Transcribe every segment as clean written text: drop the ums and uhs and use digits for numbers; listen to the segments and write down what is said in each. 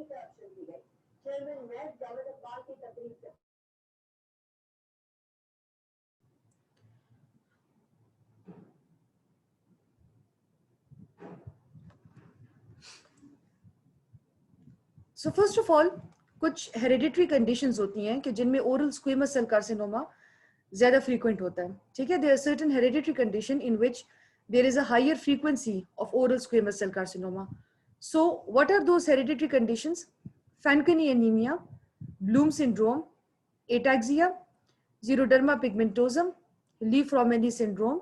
So first of all कुछ hereditary conditions होती हैं कि जिनमें ओरल स्क्वेमस सेल कार्सिनोमा ज्यादा फ्रीक्वेंट होता है, ठीक है. There are certain hereditary condition in which there is a higher frequency of oral squamous cell carcinoma. So what are those hereditary conditions? Fanconi anemia, Bloom syndrome, ataxia, xeroderma pigmentosum, Lee-Fraumeni syndrome,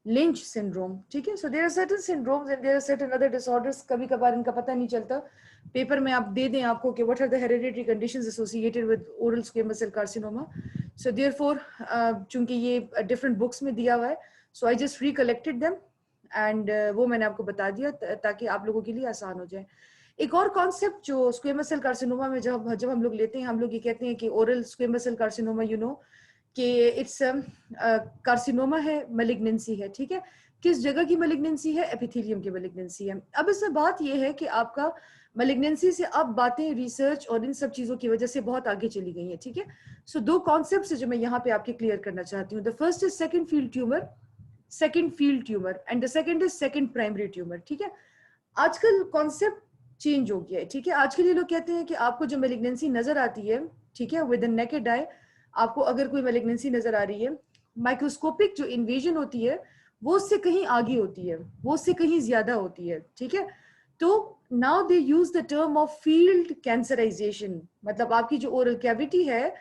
Lynch syndrome. ठीक है. So there are certain syndromes and there are certain other disorders. कभी कभार इनका पता नहीं चलता. Paper में आप दे दें आपको कि what are the hereditary conditions associated with oral squamous cell carcinoma. So therefore, चूंकि ये different books में दिया हुआ है, so I just recollected them and वो मैंने आपको बता दिया ताकि आप लोगों के लिए आसान हो जाए. एक और कॉन्सेप्ट जो स्क्वेमस सेल कार्सिनोमा में जब हम लोग लेते हैं, हम लोग ये कहते हैं कि oral squamous cell carcinoma, you know कि इट्स कार्सिनोमा है, मैलिग्नेंसी है. ठीक है. किस जगह की मैलिग्नेंसी है? एपिथेलियम की मैलिग्नेंसी है. अब इसमें बात ये है कि आपका मैलिग्नेंसी से अब बातें रिसर्च और इन सब चीजों की वजह से बहुत आगे चली गई हैं. ठीक है. सो दो कॉन्सेप्ट है जो मैं यहाँ पे आपके क्लियर करना चाहती हूँ. The first is second field tumour and the second is second primary tumour. ठीक है. आजकल कॉन्सेप्ट चेंज हो गया है. ठीक है. आज के लिए लोग कहते हैं कि आपको जो मैलिग्नेंसी नजर आती है, ठीक है, विद द नेकेड आई, आपको अगर कोई मैलिग्नेंसी नजर आ रही है, माइक्रोस्कोपिक जो इन्वेजन होती है वो उससे कहीं आगे होती है, वो उससे कहीं ज्यादा होती है. ठीक है. तो now they use the term of field cancerization. मतलब आपकी जो ओरल कैविटी है,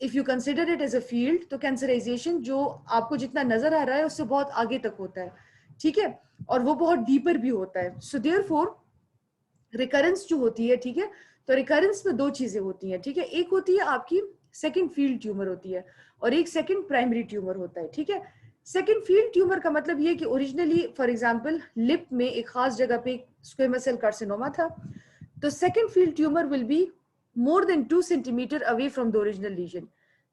if you consider it as a field, तो कैंसराइजेशन जो आपको जितना नजर आ रहा है उससे बहुत आगे तक होता है. ठीक है. और वो बहुत डीपर भी होता है. सो देयरफॉर रिकरेंस जो होती है, ठीक है, तो रिकरेंस में दो चीजें होती हैं. ठीक है. एक होती है आपकी सेकंड फील्ड ट्यूमर होती है और एक सेकंड प्राइमरी ट्यूमर होता है. ठीक है. सेकंड फील्ड ट्यूमर का मतलब ये कि ओरिजिनली फॉर एग्जांपल लिप में एक खास जगह पे स्क्वेमस सेल कार्सिनोमा था, तो second field tumour will be more than 2 centimetre away from the original lesion.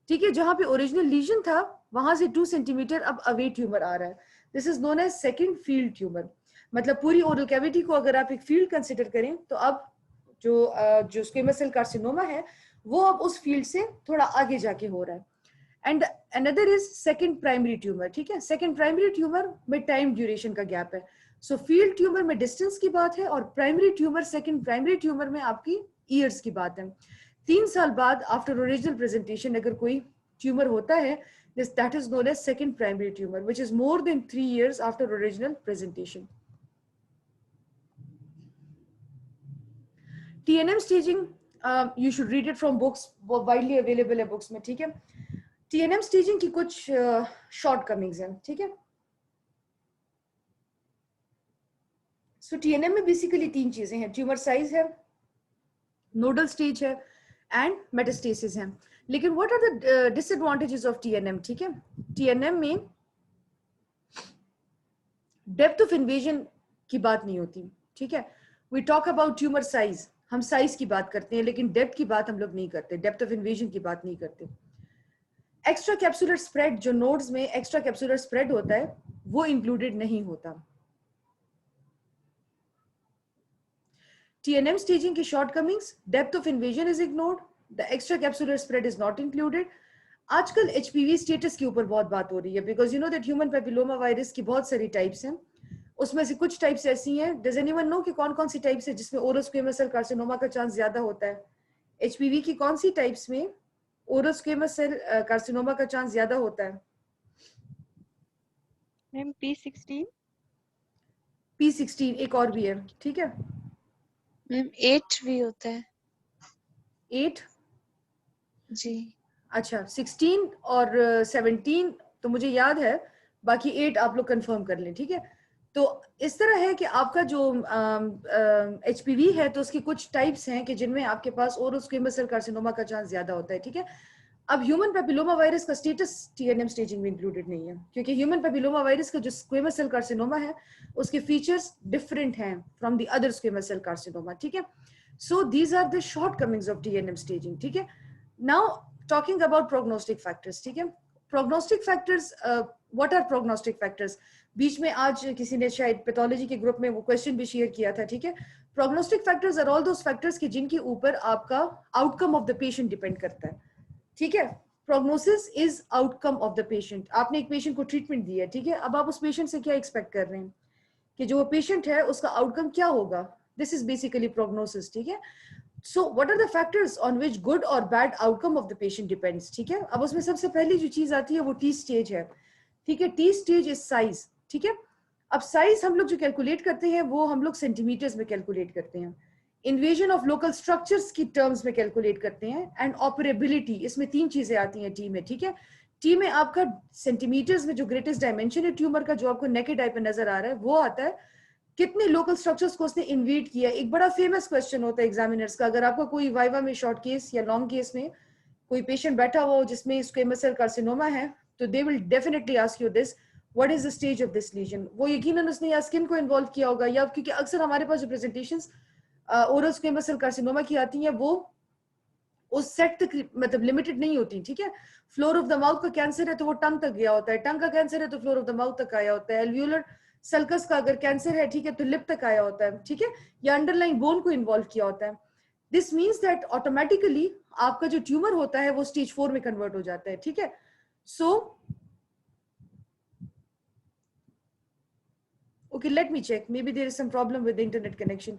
ठीक है. जहां पे ओरिजिनल लीजन था वहां से 2 सेंटीमीटर अब अवे ट्यूमर आ रहा है. This is known as second field tumour. मतलब पूरी ओरल कैविटी को अगर आप एक फील्ड कंसिडर करें तो अब जो स्क्वेमस सेल कार्सिनोमा है वो अब उस फील्ड से थोड़ा आगे जाके हो रहा है. And another is second primary tumour. ठीक है. सेकंड प्राइमरी ट्यूमर में टाइम ड्यूरेशन का गैप है. सो फील्ड ट्यूमर में डिस्टेंस की बात है और primary tumour, second primary tumour में आपकी ईयर्स की बात है. 3 साल बाद आफ्टर ओरिजिनल प्रेजेंटेशन अगर कोई ट्यूमर होता है, that is known as second primary tumor, which is more than 3 years after original presentation. TNM staging, you should read it from books, widely available है books में. ठीक है. TNM staging की कुछ shortcomings हैं. ठीक है. So TNM में basically 3 चीजें हैं. ट्यूमर साइज है, नोडल स्टेज है एंड मेटास्टेसिस है. लेकिन what are the disadvantages of TNM? ठीक है. TNM में डेप्थ ऑफ इन्वेजन की बात नहीं होती. ठीक है. We talk about tumour size, हम साइज की बात करते हैं लेकिन डेप्थ की बात हम लोग नहीं करते, डेप्थ ऑफ इन्वेजन की बात नहीं करते. एक्स्ट्रा कैप्सुलर स्प्रेड, जो नोड्स में एक्स्ट्रा कैप्सुलर स्प्रेड होता है वो इंक्लूडेड नहीं होता. TNM staging की shortcomings, depth of invasion is ignored, the extra capsular spread is not included. आजकल HPV स्टेटस के ऊपर बहुत बात हो रही है because you know that human papilloma virus की बहुत सारी टाइप्स हैं. उसमें से कुछ टाइप्स ऐसी हैं, डज एनीवन नो कि कौन कौन सी टाइप्स है जिसमें ओरल स्क्वेमस सेल कार्सिनोमा का चांस ज्यादा होता है? HPV की कौन सी टाइप्स में ओरल स्क्वेमस सेल कार्सिनोमा का चांस ज्यादा होता है? Ma'am P16. P16 एक और भी है. ठीक है. मैम 8 भी होता है. 8 जी. अच्छा. 16 और 17 तो मुझे याद है, बाकी 8 आप लोग कंफर्म कर लें. ठीक है. तो इस तरह है कि आपका जो HPV है तो उसकी कुछ टाइप्स हैं कि जिनमें आपके पास ओरल स्क्वेमस सेल कार्सिनोमा का चांस ज्यादा होता है. ठीक है. अब ह्यूमन पेपिलोमा वायरस का स्टेटस TNM स्टेजिंग में इंक्लूडेड नहीं है क्योंकि ह्यूमन पेपिलोमा वायरस का जो स्क्वेमस सेल कार्सिनोमा है उसके फीचर्स डिफरेंट हैं from the other squamous cell carcinoma. ठीक है. So these are the shortcomings of TNM staging. ठीक है. Now talking about prognostic factors. ठीक है. Prognostic factors, what are prognostic factors? बीच में आज किसी ने शायद पैथोलॉजी के ग्रुप में वो क्वेश्चन भी शेयर किया था. ठीक है. Prognostic factors are all those factors कि जिनके ऊपर आपका outcome of the patient depend करता है, ठीक है। Prognosis is outcome of the patient. आपने एक पेशेंट को ट्रीटमेंट दिया, ठीक है, अब आप उस पेशेंट से क्या एक्सपेक्ट कर रहे हैं कि जो वो पेशेंट है उसका आउटकम क्या होगा, दिस इज बेसिकली प्रोग्नोसिस, ठीक है। So what are the factors on which good और bad outcome of the patient depends, ठीक है। अब उसमें सबसे पहली जो चीज आती है वो टी स्टेज है, ठीक है। टी स्टेज इज साइज, ठीक है। अब साइज हम लोग जो कैलकुलेट करते हैं वो हम लोग सेंटीमीटर्स में कैलकुलेट करते हैं, इन्वेजन ऑफ लोकल स्ट्रक्चर्स की टर्म्स में कैलकुलेट करते हैं, एंड ऑपरेबिलिटी, इसमें 3 चीजें आती हैं टी में, ठीक है। टी में आपका सेंटीमीटर्स में जो ग्रेटेस्ट डायमेंशन है ट्यूमर का, जो आपको नेकेड आई पे नजर आ रहा है, वो आता है कितने लोकल स्ट्रक्चर्स को उसने इन्वेट किया। एक बड़ा फेमस क्वेश्चन होता है एग्जामिनर्स का, अगर आपका कोई वाइवा में शॉर्ट केस या लॉन्ग केस में कोई पेशेंट बैठा हुआ हो जिसमें स्क्वेमस सेल कार्सिनोमा है, तो they will definitely ask you this, what is the stage of this lesion. वो यकीनन उसने या स्किन को इन्वॉल्व किया होगा, या क्योंकि अक्सर हमारे पास जो presentations oral squamous cell carcinoma की आती हैं वो उस सेट तक मतलब लिमिटेड नहीं होती, ठीक है। फ्लोर ऑफ द माउथ का कैंसर है तो वो टंग तक गया होता है, टंग का कैंसर है तो फ्लोर ऑफ द माउथ तक आया होता है, एल्वियोलर सल्कस का अगर कैंसर है, ठीक है, तो लिप तक आया होता है, ठीक है, या अंडरलाइन बोन को इन्वॉल्व किया होता है। दिस मीन्स दैट ऑटोमेटिकली आपका जो ट्यूमर होता है वो स्टेज 4 में कन्वर्ट हो जाता है, ठीक है। सो okay, let me check, maybe there is some problem with the internet connection.